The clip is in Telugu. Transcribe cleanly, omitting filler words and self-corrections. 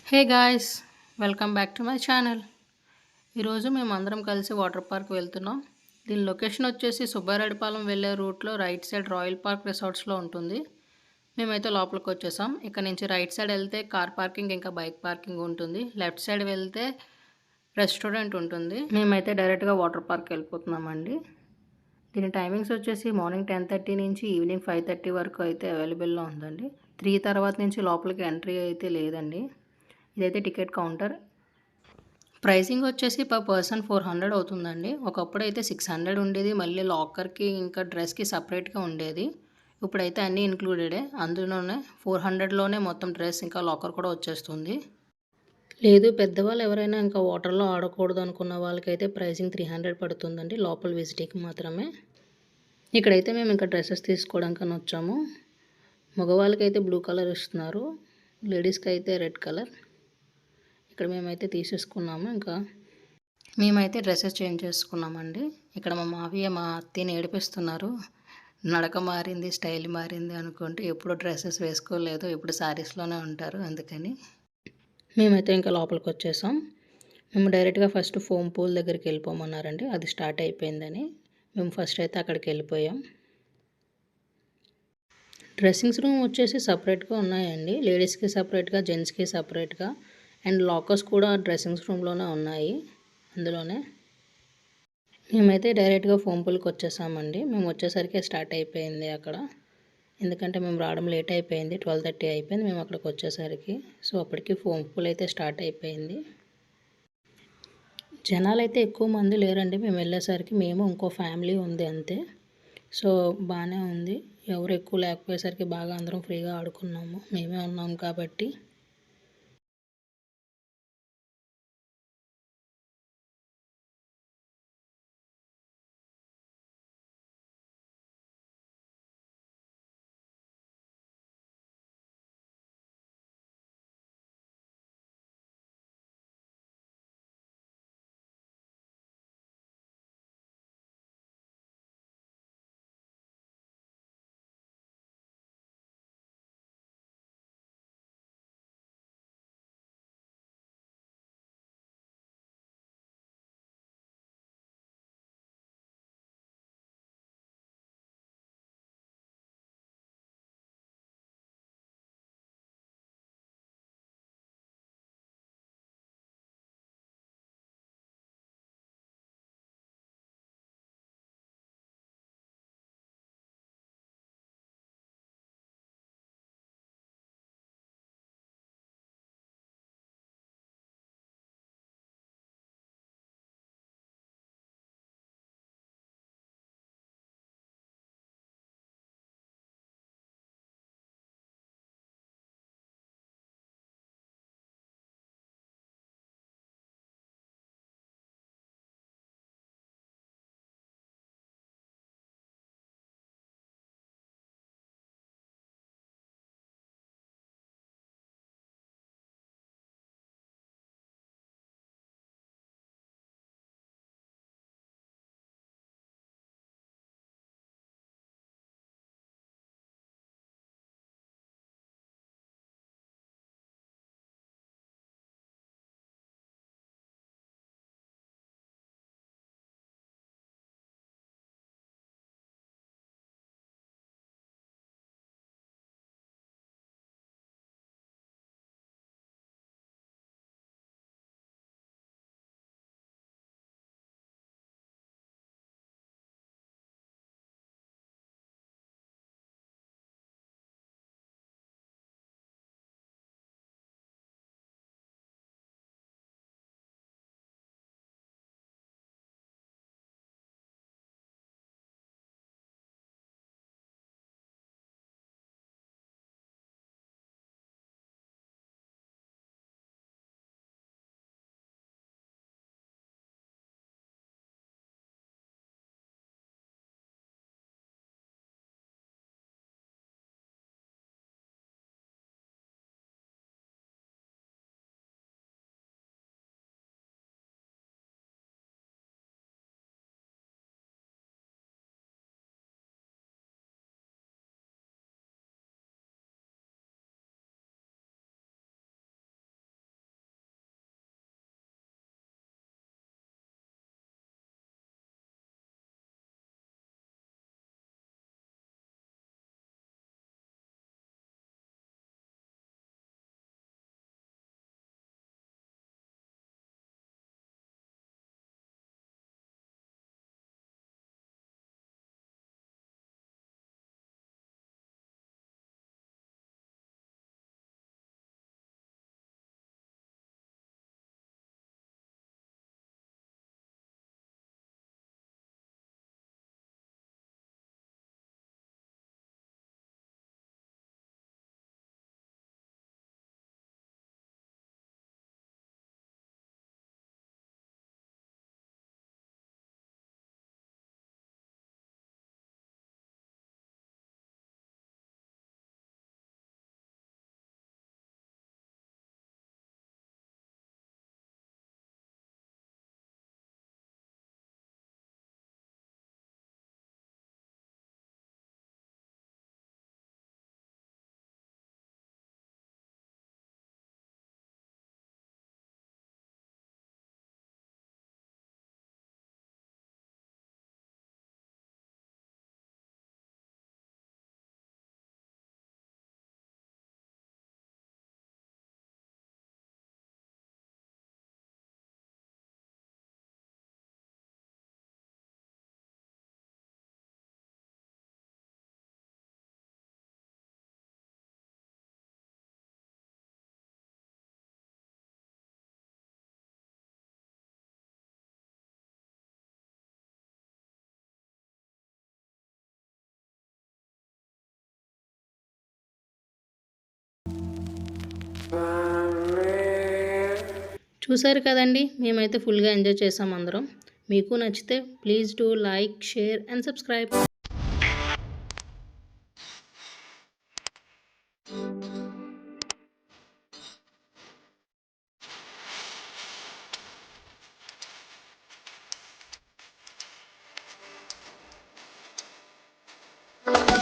Hey guys! Welcome back to my channel. ఈరోజు మేమందరం కలిసి వాటర్ పార్క్ వెళ్తున్నాం. దీని లొకేషన్ వచ్చేసి సుబ్బారెడ్డిపాలెం వెళ్ళే రూట్‌లో రైట్ సైడ్ రాయల్ పార్క్ రిసార్ట్స్‌లో ఉంటుంది. మేమైతే లోపలికొచ్చేసాం. ఇక్కడ నుంచి రైట్ సైడ్ వెళ్తే కార్ పార్కింగ్ ఇంకా బైక్ పార్కింగ్ ఉంటుంది. లెఫ్ట్ సైడ్ వెళ్తే రెస్టారెంట్ ఉంటుంది. మేమైతే డైరెక్ట్‌గా వాటర్ పార్క్ వెళ్ళిపోతున్నామండి. దీని టైమింగ్స్ వచ్చేసి మార్నింగ్ 10:30 నుంచి ఈవినింగ్ 5:30 వరకు అయితే అవైలబుల్‌లో ఉందండి. 3 తర్వాత నుంచి లోపలికి ఎంట్రీ అయితే లేదండి. ఇదైతే టికెట్ కౌంటర్. ప్రైసింగ్ వచ్చేసి పర్ పర్సన్ 400 అవుతుందండి. ఒకప్పుడైతే 600 ఉండేది. మళ్ళీ లాకర్‌కి ఇంకా డ్రెస్‌కి సెపరేట్‌గా ఉండేది. ఇప్పుడైతే అన్నీ ఇంక్లూడెడే. అందులోనే 400లోనే మొత్తం డ్రెస్ ఇంకా లాకర్ కూడా వచ్చేస్తుంది. లేదు పెద్దవాళ్ళు ఎవరైనా ఇంకా వాటర్‌లో ఆడకూడదు అనుకున్న వాళ్ళకైతే ప్రైసింగ్ 300 పడుతుందండి. లోపల విజిటింగ్‌కి మాత్రమే. ఇక్కడైతే మేము ఇంకా డ్రెసెస్ తీసుకోవడానికని వచ్చాము. మగవాళ్ళకైతే బ్లూ కలర్ ఇస్తున్నారు. లేడీస్‌కైతే రెడ్ కలర్. ఇక్కడ మేమైతే తీసేసుకున్నాము. ఇంకా మేమైతే డ్రెసెస్ చేంజ్ చేసుకున్నామండి. ఇక్కడ మా మావయ్య మా అత్తయ్యని ఏడిపిస్తున్నారు. నడక మారింది, స్టైల్ మారింది అనుకుంటూ ఎప్పుడు డ్రెసెస్ వేసుకోలేదు. ఎప్పుడు శారీస్‌లోనే ఉంటారు అందుకని. మేమైతే ఇంకా లోపలికొచ్చేసాం. మేము డైరెక్ట్‌గా ఫస్ట్ ఫోమ్ పూల్ దగ్గరికి వెళ్ళిపోమన్నారండి. అది స్టార్ట్ అయిపోయిందని. మేము ఫస్ట్ అయితే అక్కడికెళ్ళిపోయాం. డ్రెస్సింగ్స్ రూమ్ వచ్చేసి సెపరేట్‌గా ఉన్నాయండి. లేడీస్‌కి సెపరేట్‌గా, జెంట్స్‌కి సెపరేట్‌గా అండ్ లాకర్స్ కూడా డ్రెస్సింగ్స్ రూమ్‌లోనే ఉన్నాయి. అందులోనే. మేమైతే డైరెక్ట్‌గా ఫోమ్ పూల్‌కి వచ్చేసామండి. మేము వచ్చేసరికి స్టార్ట్ అయిపోయింది అక్కడ. ఎందుకంటే మేము రావడం లేట్ అయిపోయింది. 12:30 అయిపోయింది మేము అక్కడికి వచ్చేసరికి. సో, అప్పటికి ఫోమ్ పూల్ అయితే స్టార్ట్ అయిపోయింది. జనాలైతే ఎక్కువ మంది లేరండి. మేము వెళ్ళేసరికి మేము ఇంకో ఫ్యామిలీ ఉంది అంతే. సో, బానే ఉంది. ఎవరు ఎక్కువ లేకపోయేసరికి బాగా అందరం ఫ్రీగా ఆడుకున్నాము. మేమే ఉన్నాం కాబట్టి. చూసారు కదండి, మేమైతే ఫుల్గా ఎంజాయ్ చేసాం అందరం. మీకు నచ్చితే please do like, share and subscribe.